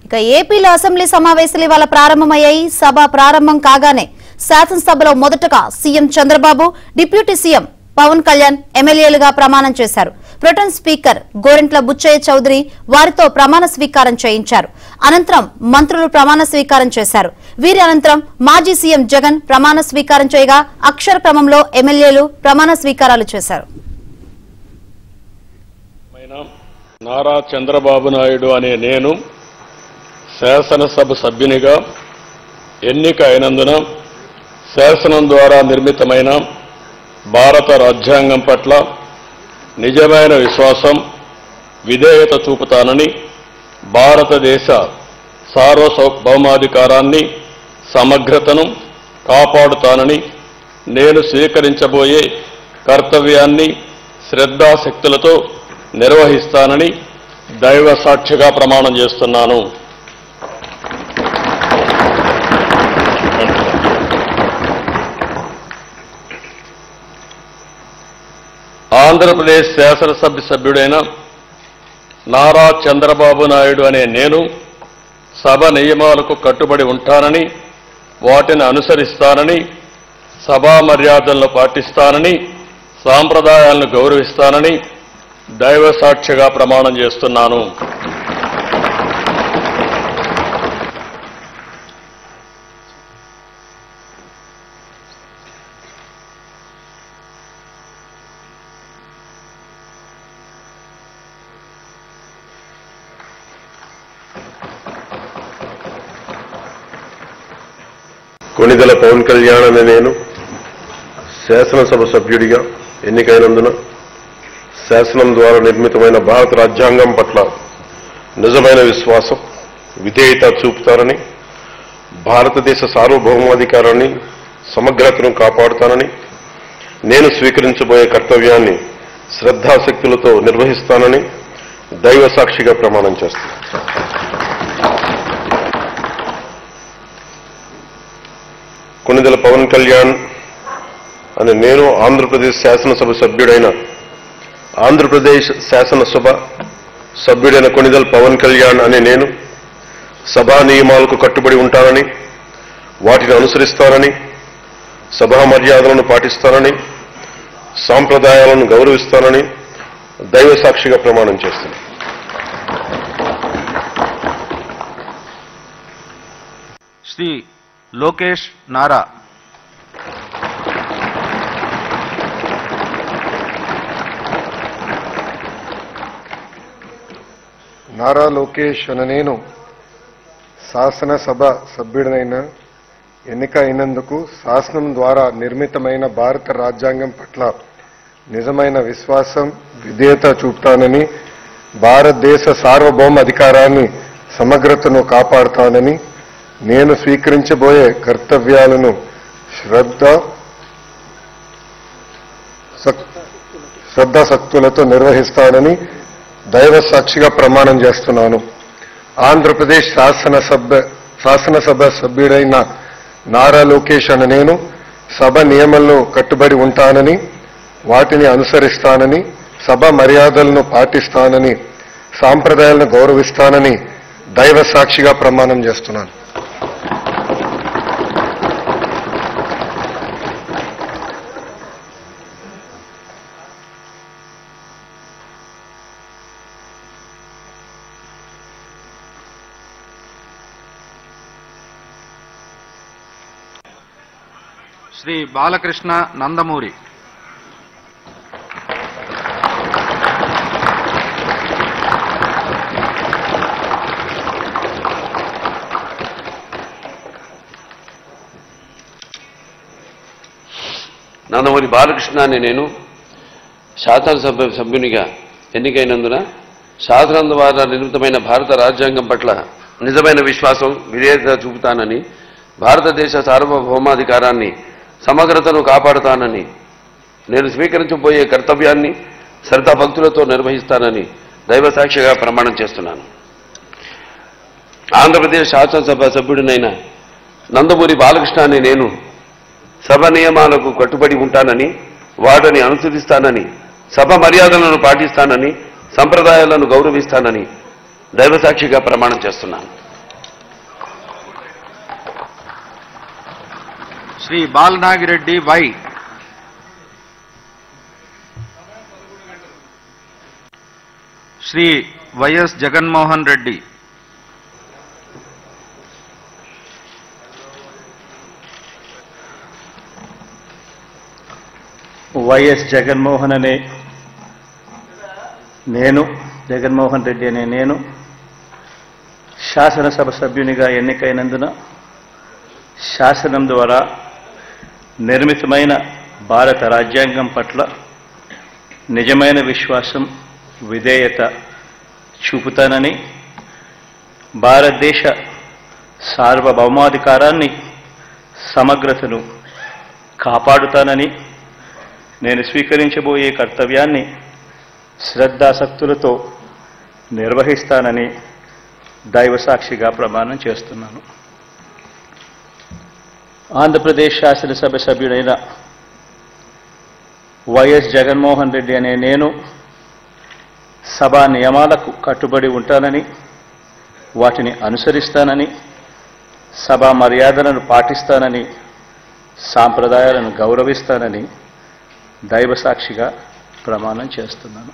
ఇక ఏపీలో అసెంబ్లీ సమావేశాలు ఇవాళ ప్రారంభమయ్యాయి. సభ ప్రారంభం కాగానే శాసనసభలో మొదటగా CM Chandrababu, deputy CM Pawan Kalyan ఎమ్మెల్యేలుగా ప్రమాణం చేశారు. ప్రొటెం స్పీకర్ గోరెంట్ల బుచ్చయ్య చౌదరి వారితో ప్రమాణ స్వీకారం చేయించారు. అనంతరం మంత్రులు ప్రమాణ స్వీకారం చేశారు. వీరి అనంతరం మాజీ సీఎం జగన్ ప్రమాణ స్వీకారం చేయగా అక్షర క్రమంలో ఎమ్మెల్యేలు ప్రమాణ స్వీకారాలు చేశారు. నారా చంద్రబాబు నాయుడు అనే నేను శాసనసభ సభ్యునిగా ఎన్నిక అయినందున శాసనం ద్వారా నిర్మితమైన భారత రాజ్యాంగం పట్ల నిజమైన విశ్వాసం, విధేయత చూపుతానని, భారతదేశ సార్వభౌమాధికారాన్ని, సమగ్రతను కాపాడుతానని, నేను స్వీకరించబోయే కర్తవ్యాన్ని శ్రద్ధాశక్తులతో నిర్వహిస్తానని దైవ సాక్షిగా ప్రమాణం చేస్తున్నాను. ఆంధ్రప్రదేశ్ శాసనసభ సభ్యుడైన నారా చంద్రబాబు నాయుడు అనే నేను సభ నియమాలకు కట్టుబడి ఉంటానని, వాటిని అనుసరిస్తానని, సభా మర్యాదలను పాటిస్తానని, సాంప్రదాయాలను గౌరవిస్తానని దైవ సాక్షిగా ప్రమాణం చేస్తున్నాను. కొణిదెల పవన్ కళ్యాణ్ అనే నేను శాసనసభ సభ్యుడిగా ఎన్నికైనందున శాసనం ద్వారా నిర్మితమైన భారత రాజ్యాంగం పట్ల నిజమైన విశ్వాసం, విధేయత చూపుతానని, భారతదేశ సార్వభౌమాధికారాన్ని, సమగ్రతను కాపాడుతానని, నేను స్వీకరించబోయే కర్తవ్యాన్ని శ్రద్ధాశక్తులతో నిర్వహిస్తానని దైవ సాక్షిగా ప్రమాణం చేస్తాను. కొణిదెల పవన్ కళ్యాణ్ అనే నేను ఆంధ్రప్రదేశ్ శాసనసభ సభ్యుడైన ఆంధ్రప్రదేశ్ శాసనసభ సభ్యుడైన కొణిదెల పవన్ కళ్యాణ్ అనే నేను సభా నియమాలకు కట్టుబడి ఉంటానని, వాటిని అనుసరిస్తానని, సభా మర్యాదలను పాటిస్తానని, సాంప్రదాయాలను గౌరవిస్తానని దైవ సాక్షిగా ప్రమాణం చేస్తాను. శ్రీ లోకేష్ నారా. నారా లోకేష్ అనే నేను శాసనసభ సభ్యుడినైన ఎన్నిక అయినందుకు శాసనం ద్వారా నిర్మితమైన భారత రాజ్యాంగం పట్ల నిజమైన విశ్వాసం, విధేయత చూపుతానని, భారతదేశ సార్వభౌమ అధికారాన్ని, సమగ్రతను కాపాడుతానని, నేను స్వీకరించబోయే కర్తవ్యాలను శ్రద్ధాశక్తులతో నిర్వహిస్తానని దైవ సాక్షిగా ప్రమాణం చేస్తున్నాను. ఆంధ్రప్రదేశ్ శాసనసభ సభ్యుడైన నారా లోకేష్ అనే నేను సభ నియమాలను కట్టుబడి ఉంటానని, వాటిని అనుసరిస్తానని, సభ మర్యాదలను పాటిస్తానని, సాంప్రదాయాలను గౌరవిస్తానని దైవ సాక్షిగా ప్రమాణం చేస్తున్నాను. శ్రీ బాలకృష్ణ నందమూరి. నందమూరి బాలకృష్ణ అనే నేను శాసనసభ సభ్యునిగా ఎన్నికైనందున శాసనం ద్వారా నిర్మితమైన భారత రాజ్యాంగం పట్ల నిజమైన విశ్వాసం, విధేయత చూపుతానని, భారతదేశ సార్వభౌమాధికారాన్ని, సమగ్రతను కాపాడుతానని, నేను స్వీకరించబోయే కర్తవ్యాన్ని శ్రద్ధాభక్తులతో నిర్వహిస్తానని దైవ సాక్షిగా ప్రమాణం చేస్తున్నాను. ఆంధ్రప్రదేశ్ శాసనసభ సభ్యుడినైన నందమూరి బాలకృష్ణ అనే నేను సభ నియమాలకు కట్టుబడి ఉంటానని, వాటిని అనుసరిస్తానని, సభ మర్యాదలను పాటిస్తానని, సంప్రదాయాలను గౌరవిస్తానని దైవసాక్షిగా ప్రమాణం చేస్తున్నాను. Shri Balanagireddy Y, Shri YS Jaganmohan Reddy, YS Jaganmohan అనే నేను, జగన్మోహన్ రెడ్డి అనే నేను శాసనసభ సభ్యునిగా ఎన్నికైనందున శాసనం ద్వారా నిర్మితమైన భారత రాజ్యాంగం పట్ల నిజమైన విశ్వాసం, విధేయత చూపుతానని, భారతదేశ సార్వభౌమాధికారాన్ని, సమగ్రతను కాపాడుతానని, నేను స్వీకరించబోయే కర్తవ్యాన్ని శ్రద్ధాసక్తులతో నిర్వహిస్తానని దైవసాక్షిగా ప్రమాణం చేస్తున్నాను. ఆంధ్రప్రదేశ్ శాసనసభ సభ్యుడైన వైఎస్ జగన్మోహన్ రెడ్డి అనే నేను సభా నియమాలకు కట్టుబడి ఉంటానని, వాటిని అనుసరిస్తానని, సభా మర్యాదలను పాటిస్తానని, సాంప్రదాయాలను గౌరవిస్తానని దైవసాక్షిగా ప్రమాణం చేస్తున్నాను.